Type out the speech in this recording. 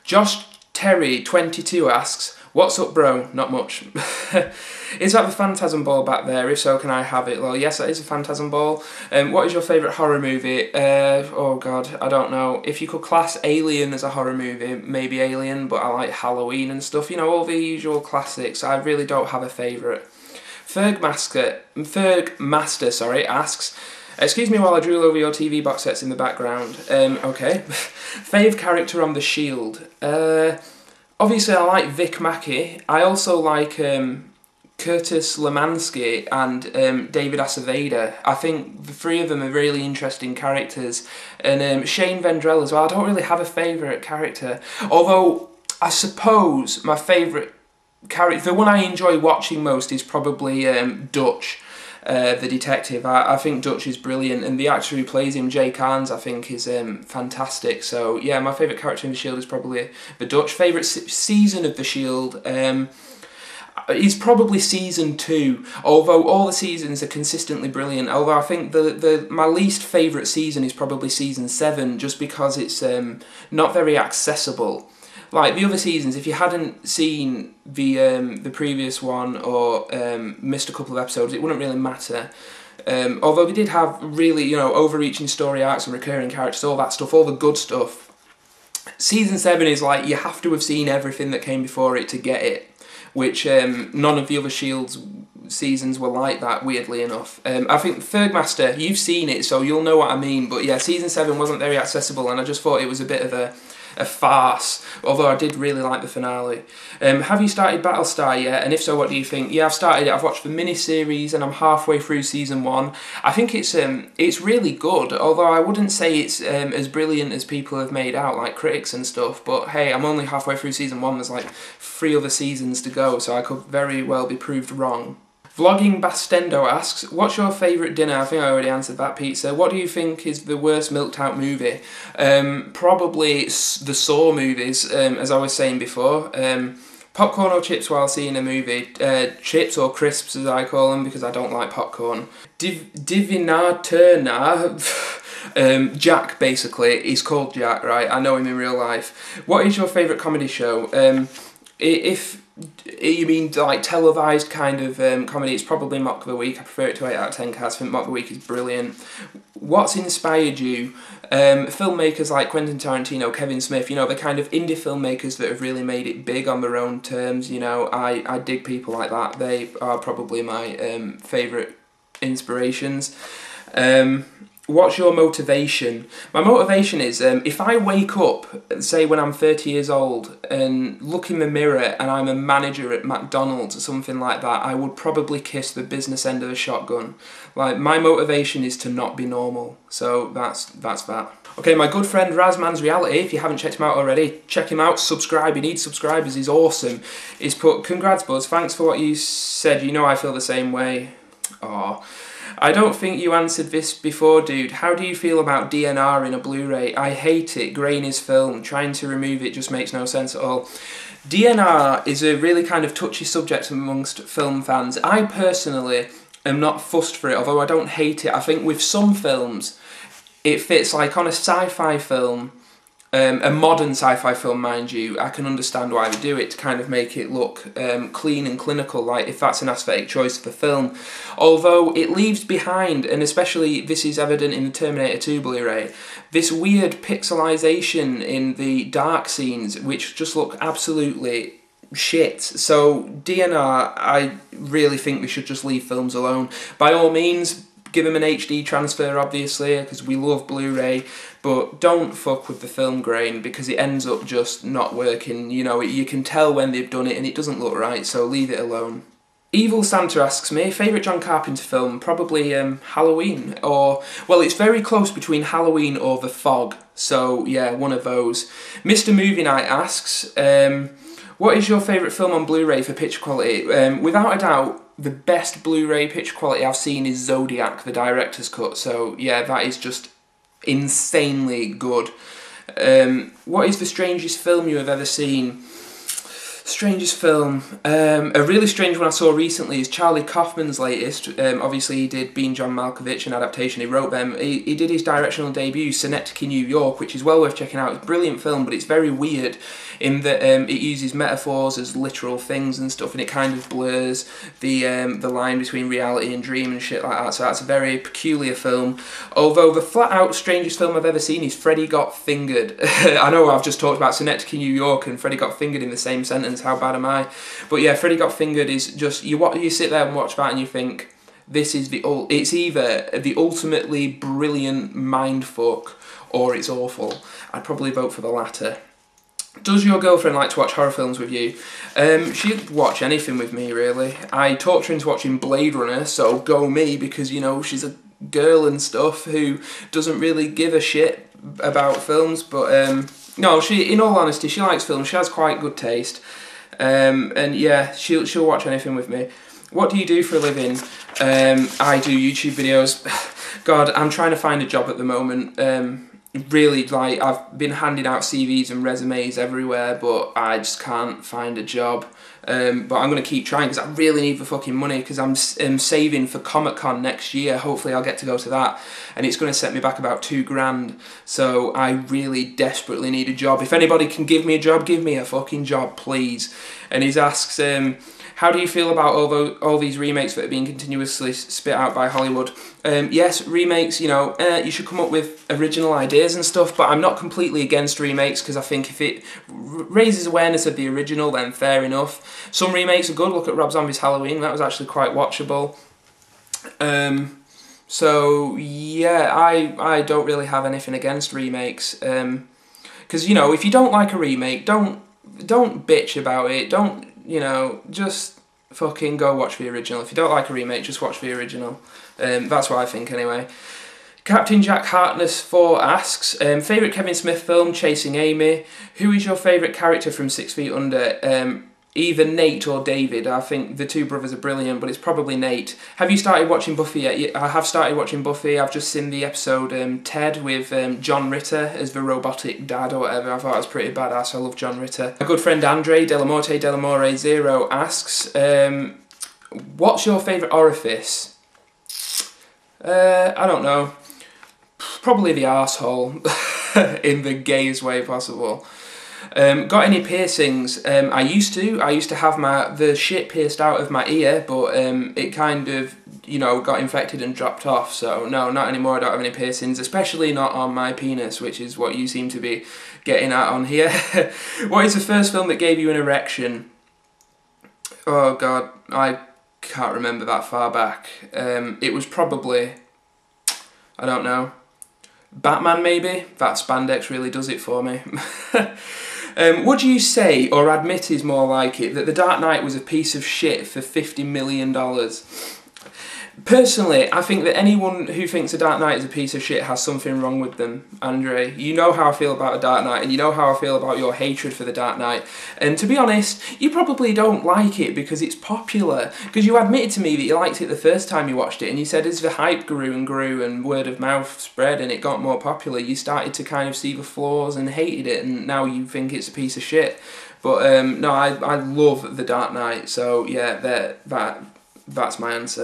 Josh Terry 22 asks, "What's up, bro?" Not much. Is that the Phantasm Ball back there? If so, can I have it? Well, yes, that is a Phantasm Ball. What is your favourite horror movie? Oh god, I don't know. If you could class Alien as a horror movie, maybe Alien, but I like Halloween and stuff. You know, all the usual classics. I really don't have a favourite. Ferg Master, asks, "Excuse me while I drool over your TV box sets in the background." Okay. Fave character on The Shield? Obviously I like Vic Mackey. I also like Curtis Lemansky and David Aceveda. I think the three of them are really interesting characters. And Shane Vendrell as well. I don't really have a favourite character. Although, I suppose my favourite character, the one I enjoy watching most, is probably Dutch, the detective. I think Dutch is brilliant, and the actor who plays him, Jay Carnes, I think is fantastic. So yeah, my favourite character in The Shield is probably the Dutch. Favourite season of The Shield is probably season 2, although all the seasons are consistently brilliant. Although I think my least favourite season is probably season 7, just because it's not very accessible. Like the other seasons, if you hadn't seen the previous one or missed a couple of episodes, it wouldn't really matter. Although they did have really, overreaching story arcs and recurring characters, all that stuff, all the good stuff. Season 7 is like, you have to have seen everything that came before it to get it, which none of the other Shield's seasons were like that, weirdly enough. I think Ferg Master, you've seen it, so you'll know what I mean, but yeah, season 7 wasn't very accessible, and I just thought it was a bit of a farce, although I did really like the finale. Have you started Battlestar yet? And if so, what do you think? Yeah, I've started it. I've watched the mini-series and I'm halfway through season 1. I think it's really good, although I wouldn't say it's as brilliant as people have made out, like critics and stuff, but hey, I'm only halfway through season 1, there's like 3 other seasons to go, so I could very well be proved wrong. Vlogging Bastendo asks, "What's your favourite dinner?" I think I already answered that, pizza. What do you think is the worst milked out movie? Probably the Saw movies, as I was saying before. Popcorn or chips while seeing a movie? Chips or crisps, as I call them, because I don't like popcorn. Divinaturna, Jack, basically. He's called Jack, right? I know him in real life. What is your favourite comedy show? If you mean like televised kind of comedy, it's probably Mock of the Week. I prefer it to 8 out of 10 cats. I think Mock of the Week is brilliant. What's inspired you? Filmmakers like Quentin Tarantino, Kevin Smith, the kind of indie filmmakers that have really made it big on their own terms. I dig people like that. They are probably my favourite inspirations. What's your motivation? My motivation is, if I wake up, say when I'm 30 years old, and look in the mirror and I'm a manager at McDonald's or something like that, I would probably kiss the business end of the shotgun. Like, my motivation is to not be normal. So that's that. Okay, my good friend Razman's Reality, if you haven't checked him out already, check him out, subscribe, he needs subscribers, he's awesome. He's put, "Congrats, Buzz, thanks for what you said, I feel the same way." Aww. "I don't think you answered this before, dude. How do you feel about DNR in a Blu-ray? I hate it. Grain is film. Trying to remove it just makes no sense at all." DNR is a really kind of touchy subject amongst film fans. I personally am not fussed for it, although I don't hate it. I think with some films, it fits, like on a sci-fi film, a modern sci-fi film, mind you, I can understand why they do it, to kind of make it look clean and clinical, like if that's an aesthetic choice for the film. Although it leaves behind, and especially this is evident in the Terminator 2 Blu-ray, this weird pixelization in the dark scenes, which just look absolutely shit. So DNR, I really think we should just leave films alone. By all means, give them an HD transfer, obviously, because we love Blu-ray, but don't fuck with the film grain, because it ends up just not working. You can tell when they've done it and it doesn't look right, so leave it alone. Evil Santa asks me, favourite John Carpenter film? Probably Halloween, or, well, it's very close between Halloween or The Fog, so yeah, one of those. Mr. Movie Night asks, what is your favourite film on Blu-ray for picture quality? Without a doubt, the best Blu-ray picture quality I've seen is Zodiac, the director's cut, so yeah, that is just insanely good. What is the strangest film you have ever seen? Strangest film. A really strange one I saw recently is Charlie Kaufman's latest. Obviously he did Being John Malkovich, an adaptation, he wrote them. He did his directorial debut, Synecdoche, New York, which is well worth checking out. It's a brilliant film, but it's very weird in that it uses metaphors as literal things and stuff, and it kind of blurs the line between reality and dream and shit like that, so that's a very peculiar film. Although the flat out strangest film I've ever seen is Freddy Got Fingered. I know I've just talked about Synecdoche, New York and Freddy Got Fingered in the same sentence, how bad am I? But yeah, Freddy Got Fingered is just, you sit there and watch that and you think, this is it's either the ultimately brilliant mindfuck or it's awful. I'd probably vote for the latter. Does your girlfriend like to watch horror films with you? She'd watch anything with me, really. I talked her into watching Blade Runner, so go me, because, you know, she's a girl and stuff who doesn't really give a shit about films, but no, in all honesty, she likes films. She has quite good taste, and yeah, she'll watch anything with me. What do you do for a living? I do YouTube videos. God, I'm trying to find a job at the moment. Really, like, I've been handing out CVs and resumes everywhere, but I just can't find a job. But I'm going to keep trying because I really need the fucking money, because I'm saving for Comic-Con next year. Hopefully I'll get to go to that, and it's going to set me back about $2,000. So I really desperately need a job. If anybody can give me a job, give me a fucking job, please. And he asks, how do you feel about all these remakes that are being continuously spit out by Hollywood? Yes, remakes, you know, you should come up with original ideas and stuff, but I'm not completely against remakes, because I think if it raises awareness of the original, then fair enough. Some remakes are good. Look at Rob Zombie's Halloween, that was actually quite watchable. So yeah, I don't really have anything against remakes, because, you know, if you don't like a remake, don't bitch about it, don't, you know, just fucking go watch the original. If you don't like a remake, just watch the original. That's what I think anyway. Captain Jack Hartness 4 asks, favourite Kevin Smith film, Chasing Amy. Who is your favourite character from 6 Feet Under? Either Nate or David. I think the two brothers are brilliant, but it's probably Nate. Have you started watching Buffy yet? Yeah, I have started watching Buffy. I've just seen the episode Ted with John Ritter as the robotic dad or whatever. I thought it was pretty badass. I love John Ritter. My good friend Andre Delamore 0 asks, what's your favourite orifice? I don't know. Probably the arsehole in the gayest way possible. Got any piercings? I used to have the shit pierced out of my ear, but it kind of, you know, got infected and dropped off, so no, not anymore. I don't have any piercings, especially not on my penis, which is what you seem to be getting at on here. What is the first film that gave you an erection? Oh god, I can't remember that far back. It was probably, I don't know, Batman maybe? That spandex really does it for me. Would you say, or admit is more like it, that The Dark Knight was a piece of shit for $50 million? Personally, I think that anyone who thinks The Dark Knight is a piece of shit has something wrong with them, Andre. You know how I feel about The Dark Knight, and you know how I feel about your hatred for The Dark Knight. And to be honest, you probably don't like it because it's popular. Because you admitted to me that you liked it the first time you watched it, and you said as the hype grew and word of mouth spread and it got more popular, you started to kind of see the flaws and hated it, and now you think it's a piece of shit. But no, I love The Dark Knight, so yeah, that's my answer.